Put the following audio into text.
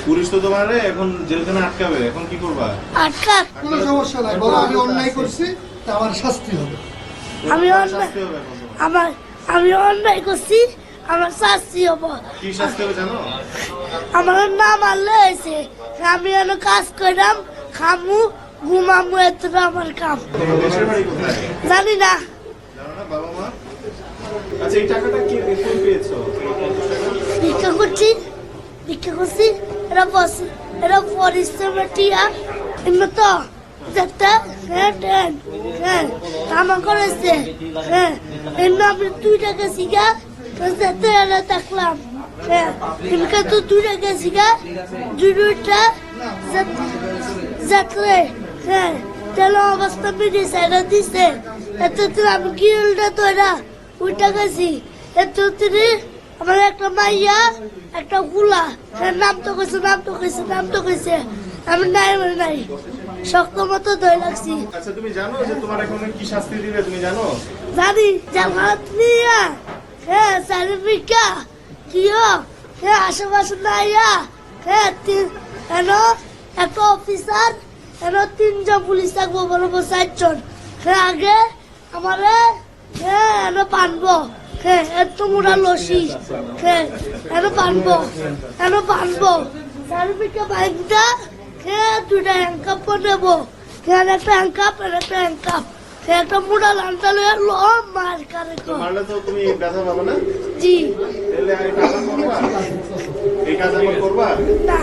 Police তো তোমারে এখন জেলখানে আটকাবে, এখন কি করবা? আটকাক কোনো সমস্যা নাই, বলো আমি অন্যায় করছি, তা আমার শাস্তি হবে। আমি শাস্তি হবে এখন তোমার। আমি অন্যায় করছি, আমার শাস্তি হবো। কি শাস্তি হবে জানো? আমার না মারলে হয়েছে, আমি এন কাজ করলাম, খামু ঘুমামু, এতটা আমার কাম। তোমার দেশের বাড়ি কোথায় জানি না, জানো না? বাবা মা? আচ্ছা, এই টাকাটা কি কই পেয়েছো? ভিক্ষা করছি, এরা পরিশ্রমের টিয়া এমনি তো যেতে হ্যাঁ কামা করেছে, হ্যাঁ এমনি আমি 2 টাকা শিখা যেতে এরা দেখলাম, হ্যাঁ এমনি তো 2 টাকা শিখা দুইটা যাত্রে, হ্যাঁ তেল অবস্থা বেরিয়েছে, এরা দিছে এত আমি গিলটা তো এরা 2 টাকা গেছি এত আমার একটা মাইয়া একটা গুলা, নাম তো কইছে আমি নাই শক্ত মতো ধরে লাগছি। আচ্ছা, তুমি জানো যে তোমার এখন কি শাস্তি দিবে? তুমি জানো? জানি জামাত নিয়া, হ্যাঁ সার্টিফিকা কিও, হ্যাঁ আশেপাশে নাইয়া, হ্যাঁ একটা অফিসার, 3 জন পুলিশ থাকবো, বলবো 4 জন, হ্যাঁ আগে আমারে হ্যাঁ বানবো, হ্যাঁ এত মোটা লসি, হ্যাঁ বানবো সার্টিফিকা বাইকটা, হ্যাঁ 2টা হ্যান্ডকাপ নেবো, হ্যাঁ একটা হ্যান্ডকাপ, হ্যাঁ একটা মোটা লান্টা লো মার কারে তো মারলে তো তুমি ব্যথা পাবে না? জি তাহলে এই কাজ আবার করবা? না